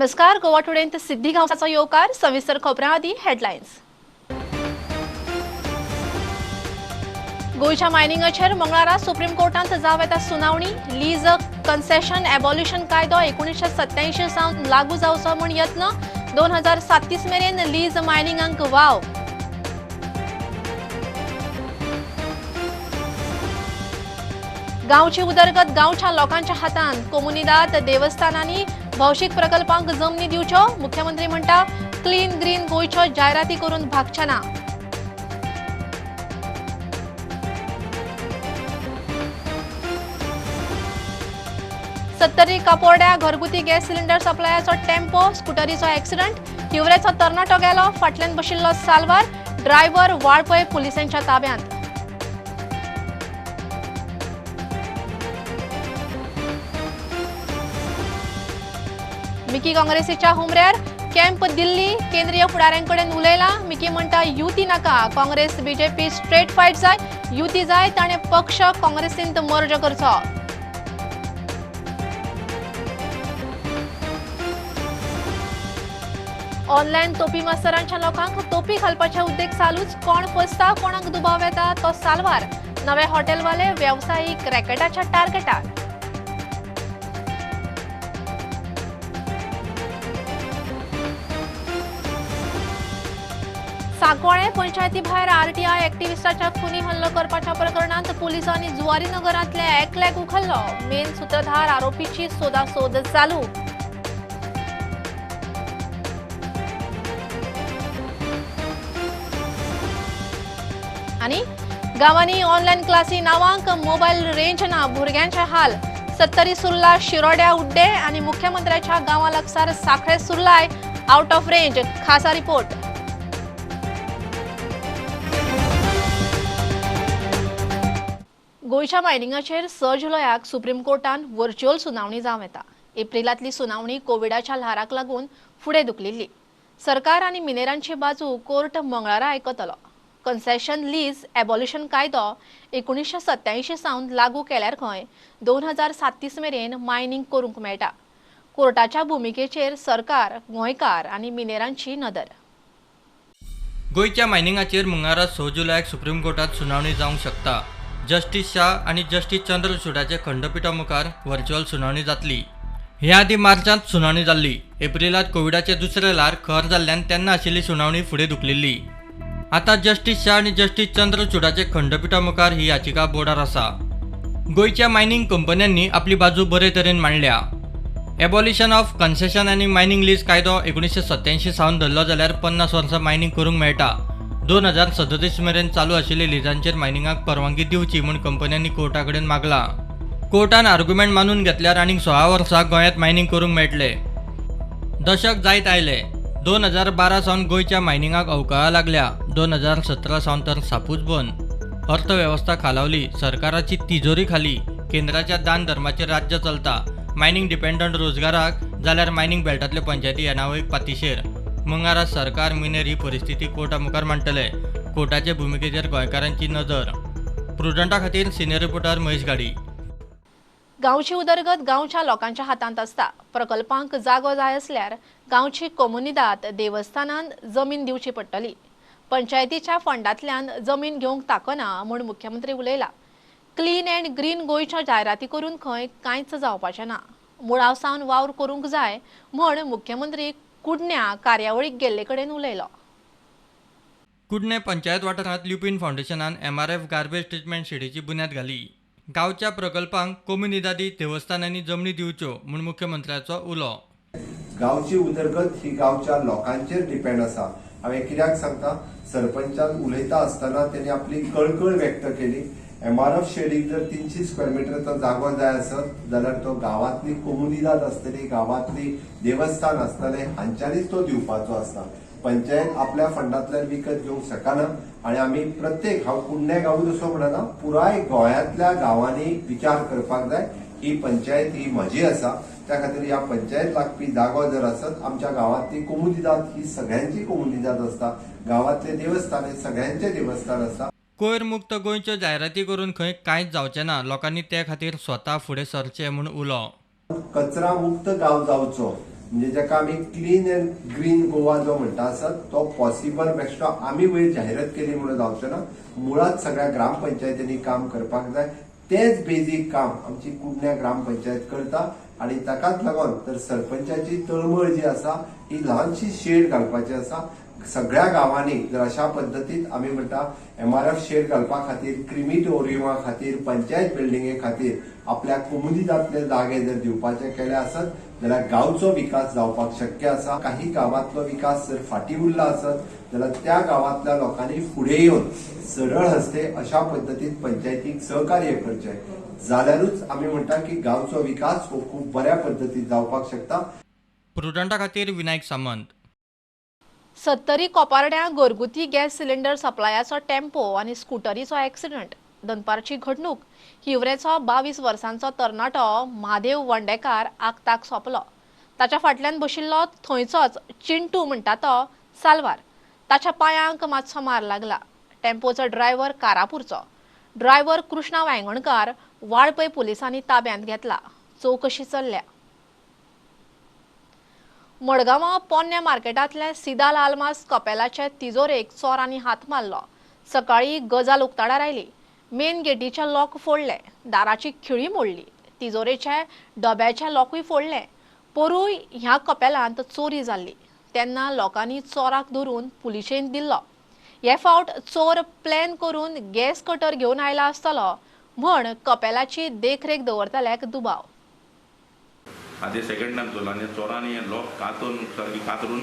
नमस्कार. गोवा टुडेंत सिद्धी गांवचा येवकार. सविस्तर खबरां आदी हेडलायन्स. गोयच्या मायनिंगाचेर मंगळारा सुप्रीम कोर्टांत जाव येता सुनावणी. लीज कन्सेशन एबॉल्युशन कायदो 1987 सावन लागू जावचो म्हूण यत्न. 2037 मेरेन लीज मायनिंगांक वाव. गांवची उदरगत गांवच्या लोकांच्या हातांत. कोमुनिदाद देवस्थानांनी भौशीक प्रकल्पांक जमनी दिवच्यो. मुख्यमंत्री म्हणटा क्लीन ग्रीन गोयच्यो जायराती करून भागच्या ना. सत्तरी कापोरड्या घरगुती गॅस सिलिंडर सप्लायाचो टेम्पो स्कूटरीचो एक्सिडंट. हिवरेचो तरणाटो गेलो. फाटल्यान बशिल्लो साल्वार. ड्रायव्हर वाळपय पुलिसांच्या ताब्यांत. मिकी काँग्रेसीच्या हुमऱ्यार. कॅम्प दिल्ली केंद्रीय फुडाऱ्यांकडेन उलयला. मिकी म्हणटा युती नाका. काँग्रेस बीजेपी स्ट्रेट फायट जाय. युती जाय ताणें पक्ष काँग्रेसींत मर्ज करचो. ऑनलायन तोपी मास्तरांच्या लोकांक तोपी घालपाचे उद्देग चालूच. कोण फसता कोणाक दुबाव येता तो साल्वार. नवे हॉटेलवाले वेवसायीक रॅकेटाच्या टार्गेटार. सांकवाळे पंचायती भायर आरटीआय एक्टिव्हिस्टाच्या खुनी हल्लो करपाच्या प्रकरणांत पुलिसांनी जुवारी नगरांतले एकल्याक उखल्लो. मेन सूत्रधार आरोपीची सोदासोद चालू. आणि गांवांनी ऑनलायन क्लासी नावांक मोबायल रेंज ना. भुरग्यांचे हाल. सत्तरी सुर्ला शिरोड्या उड्डे आणि मुख्यमंत्र्याच्या गांवा लागसार साखळे सुर्लाय आउट ऑफ रेंज. खासा रिपोर्ट. गोयच्या मायनिंगाचेर 6 जुलयाक सुप्रीम कोर्टान व्हर्च्युअल सुनावणी जावं येता. एप्रिलांतली सुनावणी कोविडाच्या ल्हाराक लागून फुडें धुकलिल्ली. सरकार आनी मिनेरांची बाजू कोर्ट मंगळारा आयकतलो. कन्सेशन लीज एबॉल्युशन कायदो 1987 सावन लागू केल्यार खंय 2037 मेरेन मायनिंग करूंक मेळटा. कोर्टाच्या भुमिकेचेर सरकार, गोंयकार आनी मिनेरांची नदर. गोयच्या मायनिंगाचेर मंगळारा 6 जुलयाक सुप्रीम कोर्टात सुनावणी जावंक शकता. जस्टीस शाह आनी जस्टीस चंद्रचूडाचे खंडपिठा मुखार व्हर्च्युअल सुनावणी जातली. ह्या आदी मार्चांत सुनावणी जाल्ली. एप्रिलांत कोविडाचे दुसरे ल्हार खर जाल्ल्यान तेन्ना आशिल्ली सुनावणी फुडें धुकलिल्ली. आता जस्टीस शाह आनी जस्टीस चंद्रचूडाचे खंडपिठा मुखार ही याचिका बोर्डार आसा. गोयच्या मायनिंग कंपन्यांनी आपली बाजू बरे तरेन मांडल्या. एबॉल्युशन ऑफ कन्सेशन आनी मायनिंग लीज कायदो 1987 सावन धरलो जाल्यार 50 वर्सां मायनिंग करूंक मेळटा. 2037 मेरेन चालू आशिल्ल्या लिजांचेर मायनिंगाक परवानगी दिवची म्हूण कंपन्यांनी कोर्टा कडेन मागला. कोर्टान आर्ग्युमेंट मानून घेतल्यार आनीक 16 वर्सां गोंयांत मायनिंग करूंक मेळटले. दशक जायत आयले. 2012 सावन गोयच्या मायनिंगाक अवकाळ लागल्या. 2017 सावन तर सापूच बंद. अर्थवेवस्था खालावली. सरकाराची तिजोरी खाली. केंद्राच्या दान धर्माचेर राज्य चलता. मायनिंग डिपेंडंट रोजगाराक जाल्यार मायनिंग बेल्टांतले पंचायती येणावळीक पातीशेर. मंगळारा सरकार मिनेर ही परिस्थिती कोर्टा मुखार मांडटले. कोर्टाचे भुमिकेचेर गोंयकारांची नदर. प्रुडंटा खातीर सिनियर रिपोर्टर महेश गाडी. गांवची उदरगत गांवच्या लोकांच्या हातांत आसता. प्रकल्पांक जागो जाय असल्यार गांवची कोमुनिदाद देवस्थानान जमीन दिवची पडटली. पंचायतीच्या फंडांतल्यान जमीन घेवंक ताकना म्हूण मुख्यमंत्री उलयला. क्लीन अँड ग्रीन गोयच्यो जायराती करून खंय कांयच जावपाचें ना. मुळाव सावन वावर करूंक जाय म्हूण मुख्यमंत्री कुडण्या कार्यावळीक गेल्ले कडेन उलयलो. कुडणे पंचायत वाठारांत ल्युपिन फाउंडेशनान MRF गार्बेज ट्रीटमेंट शेडीची बुन्याद घाली. गांवच्या प्रकल्पांक कोमुनिदादी देवस्थानांनी जमनी दिवच्यो म्हूण मुख्यमंत्र्याचो उलो. गांवची उदरगत ही गांवच्या लोकांचेर डिपेंड आसा. हांवें कित्याक सांगता, सरपंचान उलयता आसतना तेणी आपली कळकळ व्यक्त केली. MRF शेडीक जर 300 स्क्वेअर मिटरचो जागो जाय आसत जाल्यार तो गांवांतली कोमुनिदाद आसतली, गांवांतली देवस्थान आसतले, हांच्यानीच तो दिवपाचो आसता. पंचायत आपल्या फंडांतल्यान विकत घेवंक शकना. आणि आमी प्रत्येक, हांव कुडण्या गांवूच असो म्हणना, पुराय गोंयांतल्या गांवांनी विचार करपाक जाय. ही पंचायत ही म्हजी आसा. त्या खातीर ह्या पंचायत लागपी जागो जर आसत, आमच्या गांवांतली कोमुनिदाद ही सगळ्यांची कोमुनिदाद आसता. गांवांतले देवस्थान हे सगळ्यांचे देवस्थान आसता. कोयर मुक्त गोंयच्यो जायराती करून खंय कांयच जावचें ना. लोकांनी ते खातीर स्वता फुडें सरचें म्हूण उलो. कचरा मुक्त गांव जावचो. म्हणजे जाका आमी क्लीन अँड ग्रीन गोवा जो म्हणटा आसत तो पॉसिबल बेश्टो आमी वयर जाहिरात केली म्हणून जावचो ना. मुळात सगळ्या ग्रामपंचायतींनी काम करपाक जाय. तेच बेजीक काम आमची कुडण्या ग्रामपंचायत करता आणि ताकाच लागून तर सरपंचाची तळमळ जी आसा ही ल्हानशी शेड घालपाची आसा. सगळ्या गावांनी जर अशा पद्दतीत आमी म्हणटा MRF शेड घालपा खातीर, क्रिमिटोरियमा खातीर, पंचायत बिल्डिंगे खातीर आपल्या कुमुदितांतले जागे जर दिवपाचे केले आसत जाल्यार गांवचो विकास जावपाक शक्य आसा. काही गावांतलो विकास जर फाटीं उरला आसत जाल्यार त्या गावांतल्या लोकांनी फुडें येवन सरळ हस्ते अशा पद्दतीन पंचायतीक सहकार्य करचें. जाल्यारूच आमी म्हणटा की गांवचो विकास हो खूब बऱ्या पद्दतीन जावपाक शकता. प्रुडंटा खातीर विनायक सामंत. 70 कोपारड्या घरगुती गॅस सिलिंडर सप्लायाचो टेम्पो आनी स्कूटरीचो ॲक्सिडंट. दनपारची घडणूक. हिवरेचो 22 वर्सांचो तरणाटो म्हादेव वंडेकार आगताक सोंपलो. ताच्या फाटल्यान बशिल्लो थंयचोच चिंटू म्हणटा तो साल्वार. ताच्या पांयांक मातसो मार लागला. टेम्पोचो ड्रायव्हर कारापूरचो. ड्रायव्हर कृष्णा वांयगणकार वाळपय पुलिसांनी ताब्यांत घेतला. चवकशी चल्ल्या. मडगांवां पोन्ने मार्केटांतल्या सिदाल आल्मास कपेलाचे तिजोरेक चोरांनी हात मारलो. सकाळी गजाल उक्ताडार आयली. मेन गेटीचे लॉक फोडले. दाराची खिळी मोडली. तिजोरेचे डब्याचे लॉकूय फोडले. पोरूय ह्या कपेलांत चोरी जाल्ली तेन्ना लोकांनी चोराक धरून पुलिशेंत दिल्लो. हे फावट चोर प्लॅन करून गॅस कटर घेवन आयला आसतलो म्हण कपेलाची देखरेख दवरतल्याक दुबाव. आधी सेकंड टाइम चोरला आनी चोरांनी लॉक कातून सारकी कातरून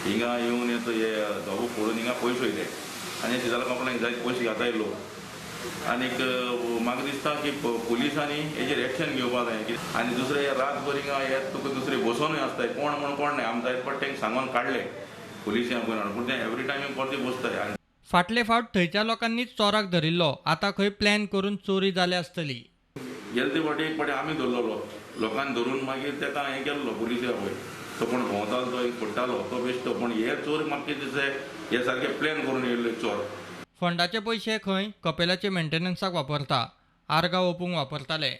हिंगा येवन हे धोबो फोडून हिंगा पयशे वयले आनी सिदाल कंपनीक जायते पयशे घेता येयलो. आनीक म्हाका दिसता की पुलिसांनी हेजेर एक्शन घेवपा जाय. आनी दुसरे रातभर हिंगा हे तुका दुसरे बसोनूय आसताय कोण म्हण कोण नाही. आमी जायते फावट तांकां सांगून काडले पुलिसांक पूण ते एवरी टायम परते बसताय. फाटले फावट थंयच्या लोकांनीच चोराक धरिल्लो. आतां खंय प्लॅन करून चोरी जाली आसतली. गेले ते फावटी एक फावटी आमी धरलेलो. लोकांनी धरून मागीर ताका हें केल्लो पुलिसा पळय तो कोण भोंवतालो तो एक फोडटालो तो बेश्टो. पूण हे चोर म्हाका कितें दिसता हे सारके प्लॅन करून येयल्ले चोर. फंडाचे पयशे खंय कपेलाचे मेंटेनन्साक वापरता. आर्गां ओपूंक वापरताले.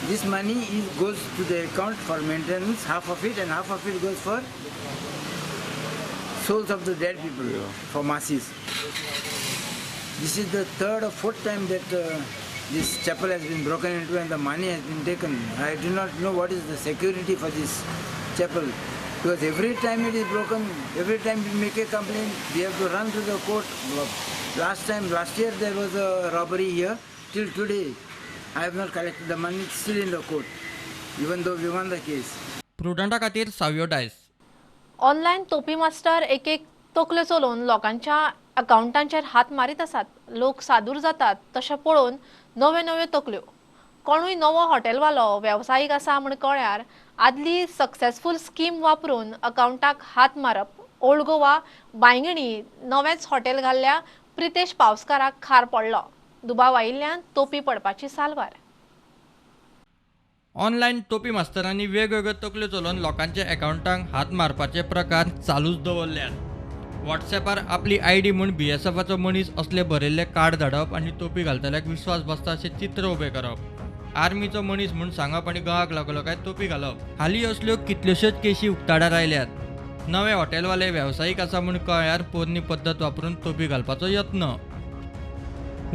This money goes to the account for maintenance, half of it, and half of it goes for souls of the dead people, for masses. This is the third or fourth time that this chapel has been broken into and the money has been taken. I do not know what is the security for this chapel because every time it is broken, every time we make a complaint, we have to run to the court. Last year there was a robbery here. Till today, I have not collected the money. It's still in the court, even though we won the case. प्रुडंटा खातीर सावयो Dias. Online तोपी master एक तकल्यो चलोवन लोकांच्या अकाउंटांचेर हात मारीत आसात. लोक सादूर जातात तशें पळोवन नव्यो नव्यो तकल्यो. कोणूय नवो हॉटेलवालो वेवसायीक आसा म्हण कळ्यार आदली सक्सेसफूल स्कीम वापरून अकाउंटाक हात मारप. ओल्ड गोवा बांयगणी नवेंच हॉटेल घाल्ल्या प्रितेश पावसकाराक खार पडलो. दुबाव आयिल्ल्यान तोपी पडपाची साल्वार. ऑनलायन तोपी मास्तरांनी वेगवेगळ्यो तकल्यो चलोवन लोकांच्या अकाउंटांक हात मारपाचे प्रकार चालूच दवरल्यात. व्हॉट्सॅपार आपली ID म्हूण BSFाचो मनीस असले बरयल्ले कार्ड धाडप आनी तोपी घालतल्याक विश्वास बसता अशे चित्र उबे करप. आर्मीचो मनीस म्हूण सांगप आनी गांवाक लागलो काय तोपी घालप. हालीं असल्यो कितल्योश्योच केशी उक्ताडार आयल्यात. नवे हॉटेलवाले वेवसायीक आसा म्हूण कळ्यार पोरणी पद्दत वापरून तोपी घालपाचो यत्न.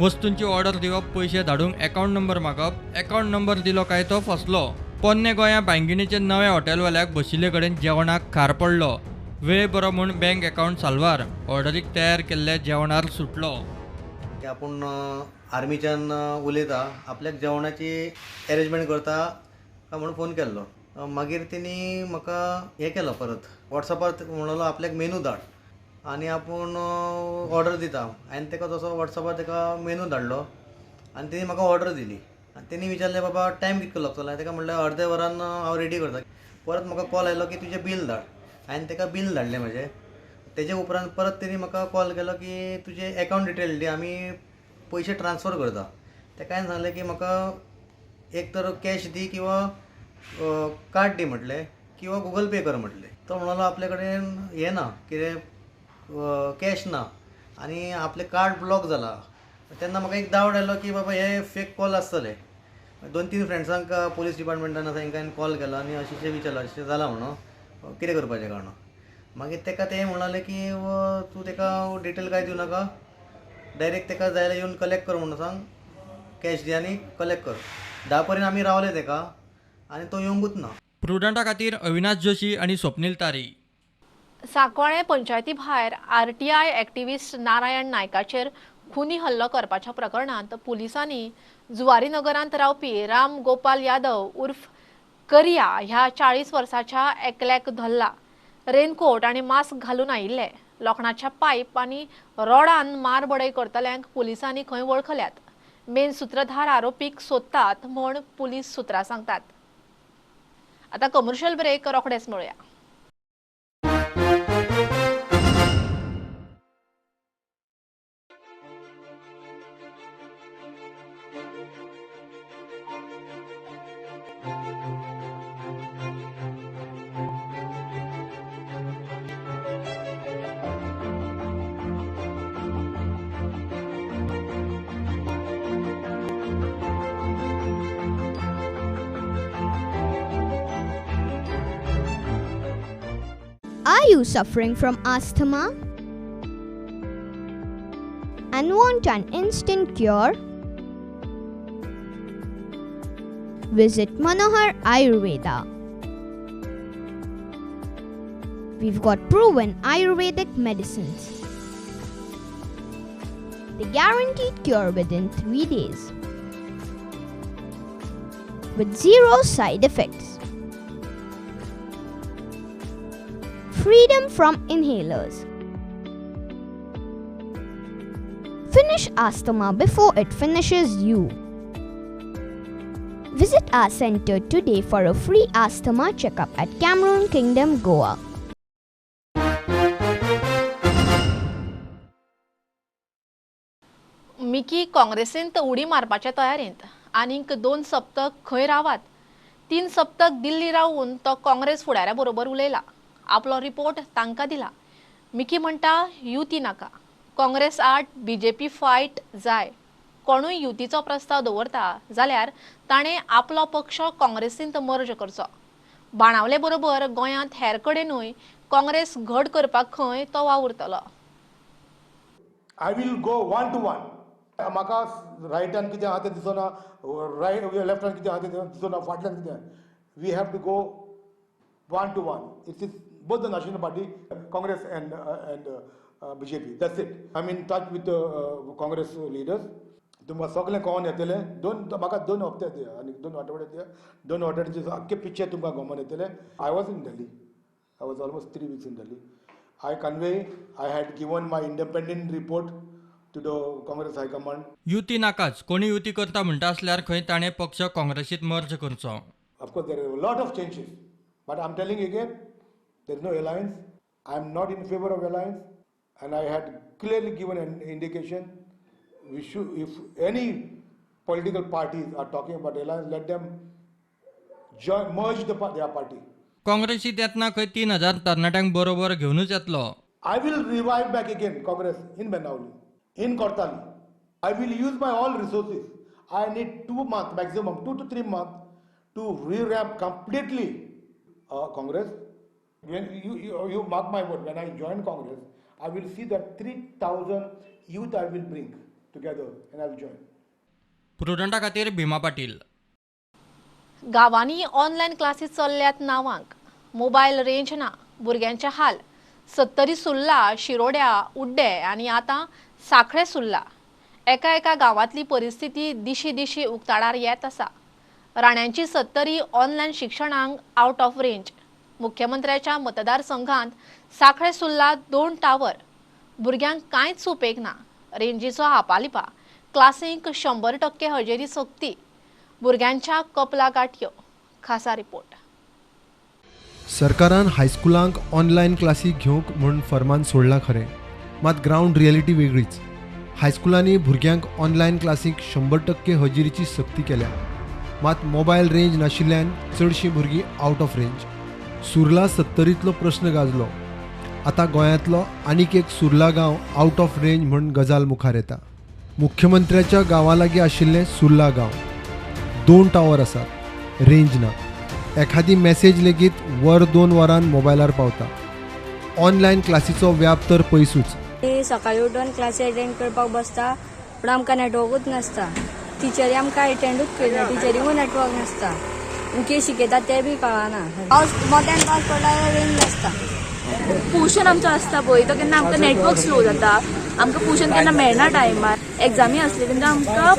वस्तूंची ऑर्डर दिवप, पयशे धाडूंक अकाउंट नंबर मागप. अकाउंट नंबर दिलो काय तो फसलो. पोन्ने गोंया बांयगिणीचे नवे हॉटेलवाल्याक बशिल्ले कडेन जेवणाक खार पडलो. वेळ बरो म्हूण बँक अकाउंट साल्वार. ऑर्डरीक तयार केल्ल्या जेवणार सुटलो. आपूण आर्मीच्यान उलयता आपल्याक जेवणाची अरेंजमेंट करता काय म्हणून फोन केल्लो. मागीर तेणी म्हाका हें केलो परत वॉट्सॅपार म्हणलो आपल्याक मेनू धाड आनी आपूण ऑर्डर दिता. हांवें ताका तसो वॉट्सॅपार ताका मेनू धाडलो आनी तेणी म्हाका ऑर्डर दिली. आनी तेणी विचारलें बाबा टायम कितको लागतलो. हांवें ताका म्हणलें अर्दे वरान हांव रेडी करता. परत म्हाका कॉल आयलो की तुजें बील धाड. हांवें ताका बील धाडलें म्हजें. तेजे उपरांत परत तेणी म्हाका कॉल केलो की तुजे अकाउंट डिटेल दी आमी पयशे ट्रान्सफर करता. ताका हांवें सांगलें की म्हाका एक तर कॅश दी किंवा कार्ड दी म्हटलें किंवा गूगल पे कर म्हटलें. तो म्हणलो आपले कडेन हें ना कितें कॅश ना आनी आपले कार्ड ब्लॉक जाला. तेन्ना म्हाका एक डावट आयलो की बाबा हे फेक कॉल आसतले. 2-3 फ्रेंड्सांक पुलीस डिपार्टमेंटान आसा तांकां हांवें कॉल केलो आनी अशें विचारलो अशें जालां म्हणून. कितें करपाचें कारण मागीर ताका तें म्हणलें की तूं ताका डिटेल कांय दिवं नाका डायरेक्ट ताका जाय जाल्यार येवन कलेक्ट कर म्हणून सांग कॅश दी आनी कलेक्ट कर 10 पर्यंत आमी रावले ताका आनी तो येवंकूच ना. प्रुडंटा खातीर अविनाश जोशी आणि स्वप्नील तारी. सांकवाळे पंचायती भायर आरटीआय एक्टिव्हिस्ट नारायण नायकाचेर खुनी हल्लो करपाच्या प्रकरणांत पुलिसांनी जुवारी नगरांत रावपी राम गोपाल यादव उर्फ करिया ह्या 40 वर्साच्या एकल्याक धरला. रेनकोट आणि मास्क घालून आयिल्ले लोखणाच्या पायप आणि रॉडान मारबडय करतल्यांक पुलिसांनी खंय वळखल्यात. मेन सूत्रधार आरोपीक सोदतात म्हूण पुलीस सुत्रां सांगतात. आता कमर्शियल ब्रेक रोखडेच मेळुया. Are you suffering from asthma and want an instant cure? Visit Manohar Ayurveda. We've got proven Ayurvedic medicines. They guaranteed cure within 3 days with 0 side effects. Freedom from inhalers. Finish asthma before it finishes you. Visit our center today for a free asthma checkup at Cameron Kingdom, Goa. Micky काँग्रेसींत उडी मारपाच्या तयारींत. आनीक 2 सप्तक खंय रावात. 3 सप्तक दिल्ली रावून तो काँग्रेस फुडाऱ्या बरोबर उलयला. आपलो रिपोर्ट तांकां दिला. मिकी म्हणटा युती नाका. काँग्रेस आड बीजेपी फायट जाय. कोणूय युतीचो प्रस्ताव दवरता जाल्यार ताणें आपलो पक्ष काँग्रेसींत मर्ज करचो. बाणावले बरोबर गोंयांत हेर कडेनूय काँग्रेस घट करपाक खंय तो वावुरतलो. I will go 1 to 1. म्हाका रायटान कितें आहा तें दिसना, लेफ्टान कितें आहा तें दिसना, फाटल्यान कितें. We have to go 1 to 1. It is both the national party, Congress and BJP. That's it. I'm in touch with the Congress leaders. तुमकां सगळें कळोन येतलें. म्हाका 2 हप्ते दिया आनी 2 आठवडे दिया. 2 आठवड्याचे आख्खे पिक्चर तुमकां गमन येतलें. I was in Delhi. I was almost 3 weeks in Delhi. I had given my independent report to the Congress High Command. युती नाकाच. कोणी युती करता म्हणटा असल्यार खंय ताणें पक्ष काँग्रेसीत मर्ज करचो. Of course, there are a lot of changes. But I'm telling you again, there is no alliance. I'm not in favor of alliance. And I had clearly given an indication. If any political parties are talking about alliance, let them merge their party. काँग्रेसीत येतना खंय 3000 तरणाट्यांक बरोबर घेवनूच येतलो. I will revive back again Congress in Benawali, in Kortali. I will use my all resources. I need 2 months, maximum 2 to 3 months to revamp completely Congress. When you mark my word, when I join Congress, I will see that 3,000 youth I will bring together and I will join. प्रुडंटा खातीर भीमा पाटील. गांवांनी online classes चल्ल्यात नावांक. Mobile range ना. भुरग्यांचे हाल. 70 सुर्ला, शिरोड्या, उड्डे आनी आतां साखळे सुर्ला. एका गांवांतली परिस्थिती दिशी दिशी उक्ताडार येत आसा. राण्यांची 70 ऑनलायन शिक्षणाक आउट ऑफ रेंज. मुख्यमंत्र्याच्या मतदारसंघांत साखळे सुर्ला 2 टावर. भुरग्यांक कांयच उपेग ना. रेंजीचो हापालिपा. क्लासींक 100% हजेरी सक्ती. भुरग्यांच्या कपला गाठयो. खासा रिपोर्ट. सरकारान हायस्कुलांक ऑनलायन क्लासी घेवंक म्हूण फर्मान सोडलां खरें, मात ग्रावंड रियलिटी वेगळीच. हायस्कुलांनी भुरग्यांक ऑनलायन क्लासीक 100% हजेरीची सक्ती केल्या, मात मोबायल रेंज नाशिल्ल्यान चडशीं भुरगीं आउट ऑफ रेंज. सुर्ला 70तलो प्रश्न गाजलो. आतां गोंयांतलो आनीक एक सुर्ला गांव आउट ऑफ रेंज म्हूण गजाल मुखार येता. मुख्यमंत्र्याच्या गांवा लागीं आशिल्लें सुर्ला गांव. 2 टावर आसात, रेंज ना. एखादी मेसेज लेगीत वर 2 वरान मोबायलार पावता. ऑनलायन क्लासीचो व्याप तर पयसूच. सकाळी उठून क्लासी अटेंड करपाक बसता पण आमकां नेटवर्कूच नासता. टिचरी आमकां अटेंडूच करना, टिचरींकूय नेटवर्क नासता. कितें शिकयता तें बी कळना. पावस मोठ्यान पावस पडल्यार रेंज नासता. पोर्शन आमचो आसता पळय तो केन्ना आमकां नेटवर्क स्लो जाता. आमकां पोर्शन केन्ना मेळना टायमार. एग्जामी आसली तेन्ना आमकां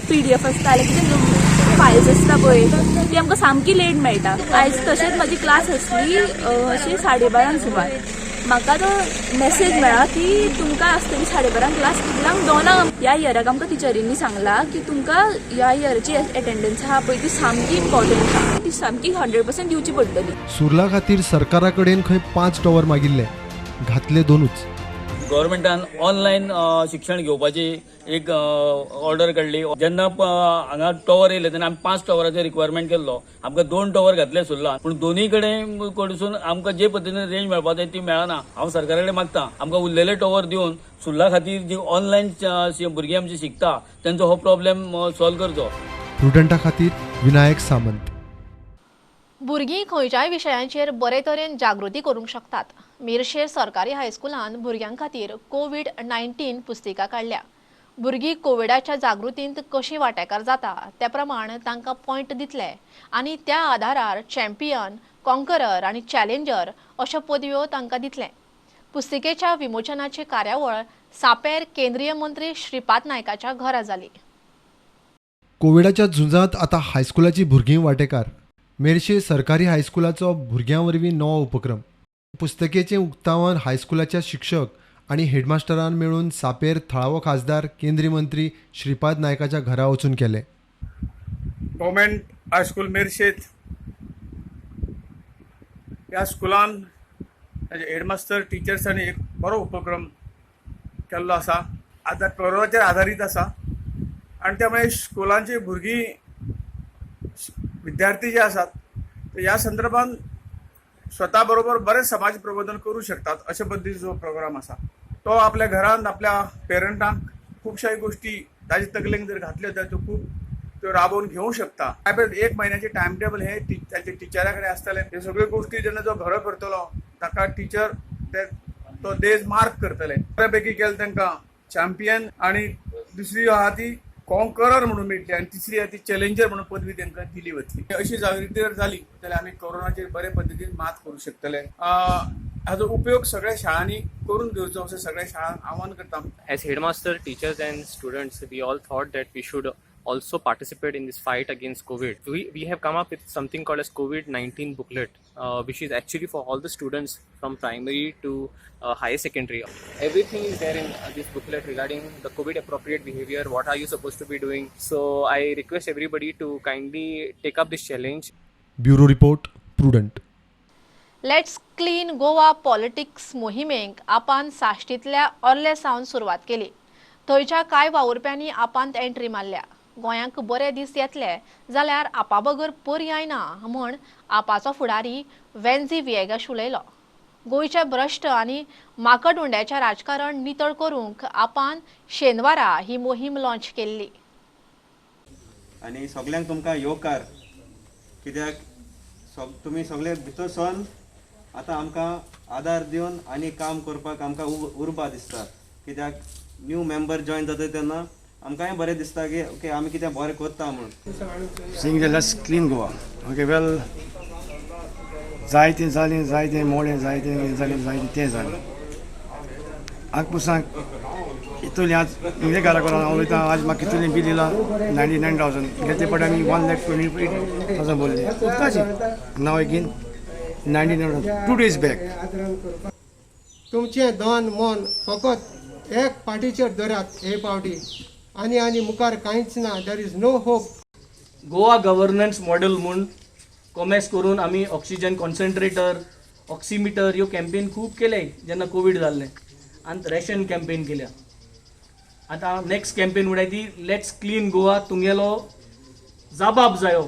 PDF आसता कितें फायल्स आसता पळय ती आमकां सामकी लेट मेळटा. आयज तशेंच म्हाजी क्लास आसली अशी 12:30 सुमार. म्हाका तो मेसेज मेळ्ळा की तुमकां आसतली 12:30 क्लास कितल्यांक 2 ह्या इयराक आमकां टिचरींनी सांगला की तुमकां ह्या इयराची एटेंडन्स आहा पळय ती सामकी इम्पॉर्टंट आहा. ती सामकी 100% दिवची पडटली. सुरला खातीर सरकारा कडेन खंय 5 टॉवर मागिल्ले, घातले 2च. गव्हर्मेंटान ऑनलायन शिक्षण घेवपाची एक ऑर्डर काडली. जेन्ना हांगा टॉवर येयले तेन्ना आमी 5 टॉवराचो रिक्वायरमेंट केल्लो. आमकां 2 टॉवर घातले सुरला पूण दोनूय कडेन कडसून आमकां जे पद्दतीन रेंज मेळपाक जाय ती मेळना. हांव सरकारा कडेन मागता आमकां उरलेले टॉवर दिवन सुरला खातीर जी ऑनलायन भुरगीं आमची शिकता तेंचो हो प्रॉब्लेम सॉल्व करचो. प्रुडंटा खातीर विनायक सामंत. भुरगीं खंयच्याय विशयांचेर बरे तरेन जागृती करूंक शकतात. मिरशेर सरकारी हायस्कुलान भुरग्यां खातीर COVID-19 पुस्तिका काडल्या. भुरगीं कोविडाच्या जागृतींत कशी वांटेकार जाता त्या प्रमाण तांकां पॉयंट दितले आनी त्या आधारार चॅम्पियन, कॉन्करर आनी चॅलेंजर अश्यो पदव्यो तांकां दितले. पुस्तिकेच्या विमोचनाची कार्यावळ सांपेर केंद्रीय मंत्री श्रीपाद नायकाच्या घरा जाली. कोविडाच्या झुजांत आतां हायस्कुलाची भुरगीं वांटेकार. मेरशे सरकारी हायस्कुलाचो भुरग्यां वरवीं नवो उपक्रम. पुस्तकेचें उक्तावण हायस्कुलाच्या शिक्षक आनी हेडमास्टरान मेळून सांपेर थळावो खासदार केंद्रीय मंत्री श्रीपाद नायकाच्या घरा वचून केलें. गव्हर्मेंट हायस्कूल मेरशेत ह्या स्कुलान हेडमास्टर टिचर्सांनी एक बरो उपक्रम केल्लो आसा. आतां कोरोनाचेर आधारीत आसा आनी त्यामुळे स्कुलांची भुरगीं विद्यार्थी जे आसात ते ह्या संदर्भात स्वता बरोबर बरें समाज प्रबोधन करू शकतात अशे पद्दतीचो प्रोग्राम आसा. तो आपल्या घरांत आपल्या पेरंटांक खुबशाय गोष्टी ताजे तकलेक जर घातल्यो जाल्यार त्यो खूब त्यो राबोवन घेवंक शकता. 1 म्हयन्याचे टायम टेबल हे ताच्या टिचरा कडेन आसतले. हे सगळ्यो गोष्टी जेन्ना जो घरो करतलो ताका टिचर तो देज मार्क करतले. बऱ्या पैकी केलें तांकां चॅम्पियन आनी दुसरी आहा ती कॉन्करर म्हणून मेळटली आनी तिसरी आहा ती चॅलेंजर म्हणून पदवी तांकां दिली वतली. अशी जागृती जर जाली जाल्यार आमी कोरोनाचेर बरे पद्दतीन मात करूं शकतले. हाजो उपयोग सगळ्या शाळांनी करून घेवचो अशें सगळ्या शाळांक आव्हान करता. As headmaster, teachers and students, we all thought that we should also participate in this fight against COVID. We have come up with something called as COVID-19 booklet, which is actually for all the students from primary to higher secondary. Everything is there in this booklet regarding the COVID appropriate behavior. What are you supposed to be doing? So I request everybody to kindly take up this challenge. Bureau report, Prudent. Let's clean Goa politics मोहिमेक आपान साश्टीतल्या अर्ले सावन सुरवात केली. थंयच्या कांय वावुरप्यांनी आपांत entry मारल्या. गोंयांक बरे दीस येतले जाल्यार आपा बगर पर्याय ना म्हण आपाचो फुडारी वेन्झी विएगास उलयलो. गोंयचे भ्रश्ट आनी माकडुंड्याचें राजकारण नितळ करूंक आपान शेनवारा ही मोहीम लॉन्च केल्ली. आनी सगल्यांक तुमकां येवकार कित्याक तुमी सगळे भितर सवन आतां आमकां आदार दिवन आनी काम करपाक आमकां उरपा दिसता. कित्याक न्यू मेंबर जॉयन जाता तेन्ना आमकांय बरें दिसता की ओके आमी कितें बरें करता म्हणून. Seeing the Let's Clean Goa. Okay, well, जायतें जालें, जायतें मोडें, जायतें जालें तें जालें. आगपुसांक इतुलें आज तुमगे घरा करून हांव उलयतां. आज म्हाका इतुलें बिल येयलां 99,000. गेले फावट आमी 1,28,000 बोरलें उदकाचें. नाव एगेन 99,000 2 days back. तुमचें धन मन फकत एक पाटीचेर धरात हे पावटी आनी मुखार कांयच ना. There is no hope. Goa governance model म्हूण कॉमेस करून आमी ऑक्सिजन कॉन्सन्ट्रेटर, ऑक्सिमिटर ह्यो कॅम्पेन खूब केले जेन्ना कोवीड जाल्लें. आनी रेशन कॅम्पेन केल्या. आतां नेक्स्ट कॅम्पेन म्हणटा ती लेट्स क्लीन गोवा. तुमगेलो जबाब जायो.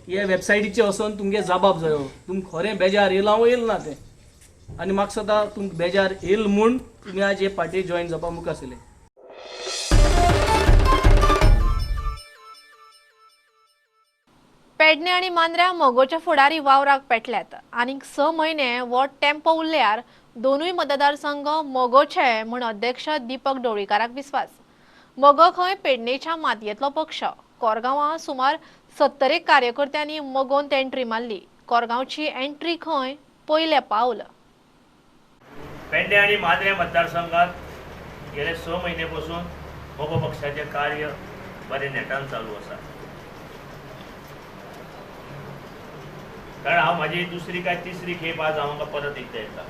हे वेबसायटीचेर वचोन तुमगे जबाब जायो. तुमकां खरें बेजार येयलां वो येयला ना तें. आनी म्हाका सदां तुमकां बेजार येयल म्हूण तुमी आज हे पार्टी जॉयन जावपाक मुखार आसले. पेडणे आणि मांद्र्या मोगोचे फुडारी वावराक पेटल्यात आनीक 6 म्हयने वो टेम्पो उरल्यार दोनूय मतदारसंघ मोगोचे म्हूण अध्यक्ष दीपक डोळीकाराक विस्वास. मोगो खंय पेडणेच्या मातयेंतलो पक्ष. कोरगांवां सुमार 70 कार्यकर्त्यांनी मोगोंत एंट्री मारली. कोरगांवची एंट्री खंय पयलें पावल. पेडणे आणि मांद्र्या मतदारसंघात गेले 6 म्हयने पासून मोगो पक्षाचें कार्य बरें नेटान चालू आसा. कारण हांव म्हाजी दुसरी काय तिसरी खेप आज हांव परत एकदा येता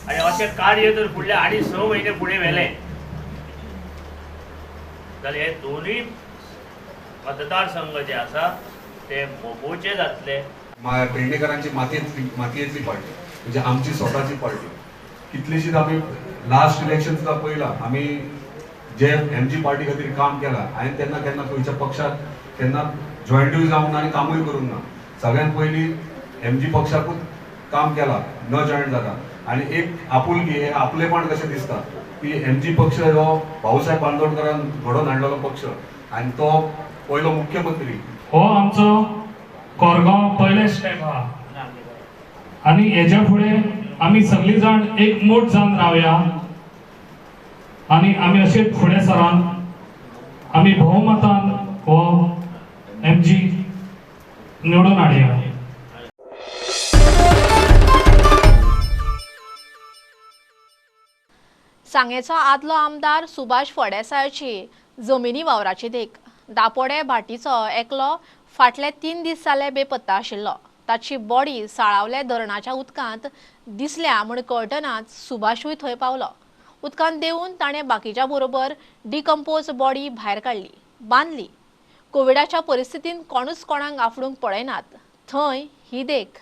आनी अशें कार्य जर फुडले आनी 6 म्हयने फुडें व्हेलें जाल्यार हे दोनूय मतदारसंघ जे आसा ते मोगोचे जातले. पेडणेकरांची मातयेंतली पार्टी म्हणजे आमची स्वताची पार्टी. कितलीशीच आमी लास्ट इलेक्शन सुद्दां पळयलां आमी जे एमजी पार्टी खातीर काम केलां. हांवें तेन्ना केन्ना खंयच्या पक्षाक केन्ना जॉयंटूय जावंक ना आनी कामूय करूंक ना. सगळ्यांत पयलीं एमजी पक्षाकूच काम केलां न जॉयंट जाता. आनी एक आपुलकी हे आपलेपण कशें दिसता की एमजी पक्ष हो भाऊसाहेब बांदोडकरान घडोवन हाडलेलो पक्ष आनी तो पयलो मुख्यमंत्री. हो आमचो कोरगांव पयले स्टेप आहा आनी हेच्या फुडें आमी सगळीं जाण एकमूट जावन रावया आनी आमी अशेंच फुडें सरान आमी भोवमतान हो एमजी निवडून हाडया. सांगेचो आदलो आमदार सुभाष फळदेसायाची जमिनी वावराची देख. दापोडे भाटीचो एकलो फाटले 3 दीस जाले बेपत्ता आशिल्लो. ताची बॉडी साळावले धरणाच्या उदकांत दिसल्या म्हूण कळटनाच सुभाषूय थंय पावलो. उदकांत देंवून ताणें बाकीच्या बरोबर डिकम्पोज बॉडी भायर काडली, बांदली. कोविडाच्या परिस्थितीन कोणूच कोणाक आफडूंक पळयनात. थंय ही देख.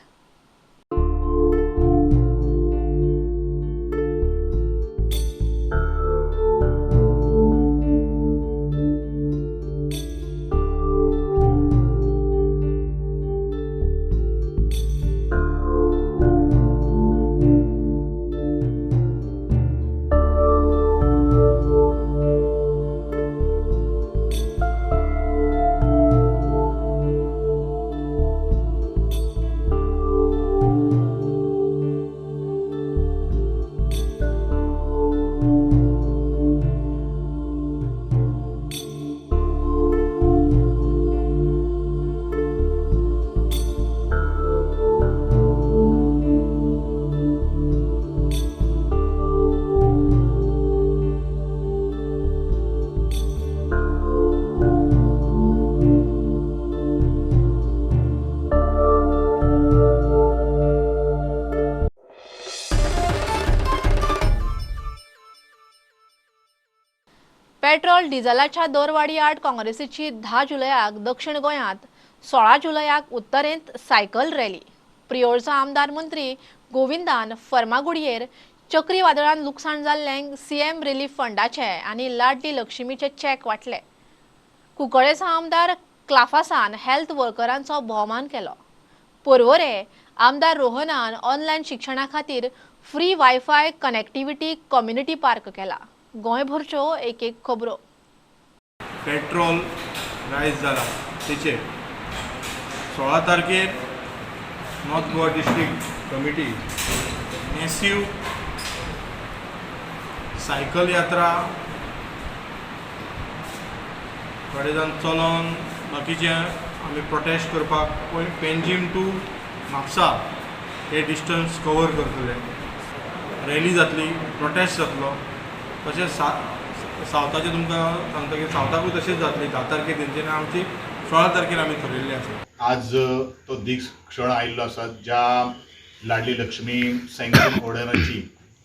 पेट्रोल डिझेलाच्या दरवाडी आड काँग्रेसीची 10 जुलयाक दक्षिण गोंयांत, 16 जुलयाक उत्तरेंत सायकल रॅली. प्रियोरचो आमदार मंत्री गोविंदान फर्मागुडयेर चक्रीवादळान लुकसाण जाल्ल्यांक सीएम रिलीफ फंडाचे आनी लाडली लक्ष्मीचे चॅक वाटले. कुंकळ्ळेचो आमदार क्लाफासान हेल्थ वर्करांचो भोवमान केलो. पर्वरे आमदार रोहनान ऑनलायन शिक्षणा खातीर free wifi connectivity community park केला. गोंयभरच्यो एक खबरो. पेट्रोल रायज जाला तेचेर 16 तारखेर north Goa district committee massive cycle यात्रा थोडे जाण चलोन बाकीचे आमी प्रोटेस्ट करपाक पेंजीम टू म्हापसा हे डिस्टन्स कवर करतले. रॅली जातली, प्रोटेस्ट जातलो. तशेंच सावथाचे तुमकां सांगता की सावथाकूय तशेंच जातली 10 तारखेर तेंच्यानी आमची 16 तारखेर आमी थरयल्ली आसा. आज तो दीस क्षण आयिल्लो आसा ज्या लाडली लक्ष्मी सँक्शन ऑर्डराची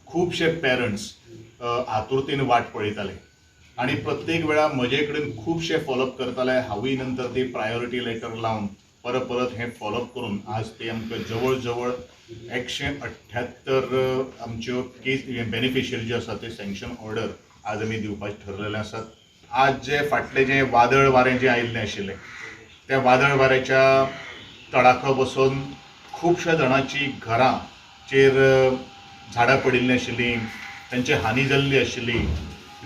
खुबशे पेरंट्स आतुरतेन वाट पळयताले आनी प्रत्येक वेळार म्हजे कडेन खुबशे फॉलोअप करताले. हांवूय नंतर ती प्रायोरिटी लेटर लावन परत हें फॉलोअप करून आज ते आमकां जवळ जवळ 178 आमच्यो केस बेनिफिशियरी ज्यो आसा ते सँक्शन ऑर्डर आज आमी दिवपाचे ठरलेले आसात. आज जे फाटले जे वादळ वारें जे आयिल्लें आशिल्लें त्या वादळ वाऱ्याच्या तडाखो बसून खुबश्या जाणांची घरांचेर झाडां पडिल्लीं आशिल्लीं, तांची हानी जाल्ली आशिल्ली,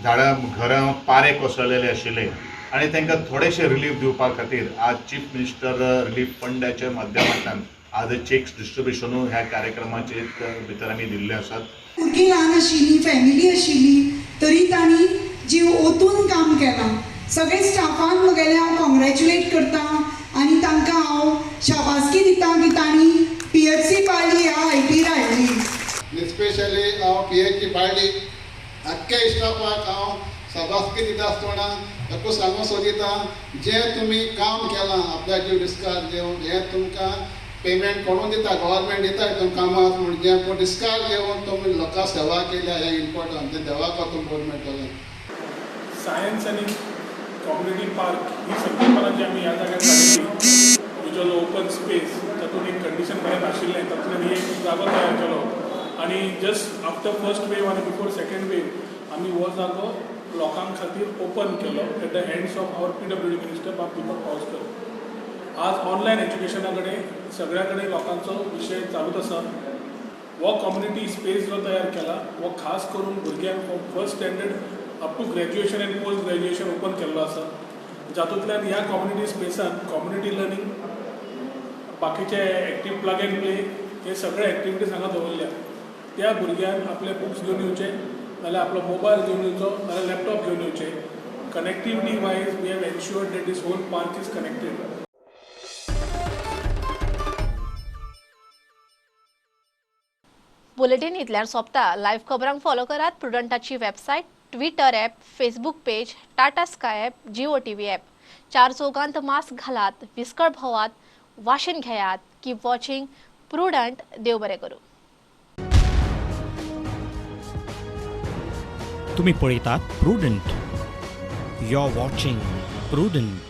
घरां पारे कोसळलेले आशिल्ले आणि तांकां थोडेशे रिलीफ दिवपा खातीर आज चीफ मिनिस्टर रिलीफ फंडाच्या माध्यमांतल्यान आज चेक्स डिस्ट्रिब्युशनूय ह्या कार्यक्रमाचे भितर आमी दिल्ले आसात. भुरगीं ल्हान आशिल्ली, फॅमिली आशिल्ली, तरी तांणी जीव ओतून काम केलां. सगळे स्टाफांक म्हगेले हांव कॉंग्रॅच्युलेट करता आनी तांकां हांव शाबासकी दिता की तांणी PHC पाळली ह्या हायटीर हाडली. स्पेशली हांव PHC पाळली आख्या स्टाफाक हांव शाबासकी दिता आसतना एकूच सांगूंक सोदिता, जें तुमी काम केलां आपल्या जीव डिस्कार्ज घेवन हें तुमकां पेमेंट कोणून दिता, गव्हर्मेंट दिता हितून कामाक म्हणजे पूण डिस्कार्ज घेवन तुमी लोकां सेवा केल्या हें इम्पॉर्टंट, तें देवाक वचून गव्हर्मेंट केलें. सायन्स आनी कॉम्युनिटी पार्क ही संकल्पना जी आमी ह्या जाग्यार काडिल्ली, विच ओपन स्पेस, तातूंत एक कंडिशन बरें नाशिल्लें, तातूंतल्यान ही एक जागो तयार केलो आनी जस्ट आफ्टर फर्स्ट वेव आनी बिफोर सेकेंड वेव आमी हो जागो लोकां खातीर ओपन केलो at the hands of our PWD minister बाब दीपक पावसकर. आज ऑनलायन एज्युकेशना कडेन सगळ्या कडेन लोकांचो विशय चालूच आसा. हो कम्युनिटी स्पेस जो तयार केला हो खास करून भुरग्यांक from first standard up to graduation आनी पोस्ट ग्रॅज्युएशन ओपन केल्लो आसा. जातूंतल्यान ह्या कम्युनिटी स्पेसान कम्युनिटी लर्निंग, बाकीचे एक्टीव प्लग एंड प्ले हे सगळे एक्टिविटीज हांगा दवरल्या. त्या भुरग्यांक आपले बुक्स घेवन येवचे, नाल्यार आपलो मोबायल घेवन येवचो, नाल्यार लॅपटॉप घेवन येवचे. Connectivity wise we have ensured that this whole park is connected. Bulletin इतल्यार सोंपता. लायव्ह खबरांक फॉलो करात प्रुडंटाची website, twitter app, facebook page, Tata sky app, Jio TV app. चार चौगांत मास्क घालात, विस्कळ भोवात, वाशीन घेयात. Keep watching prudent. देव बरें करूं. तुम्ही पळयतात Prudent. You are watching prudent.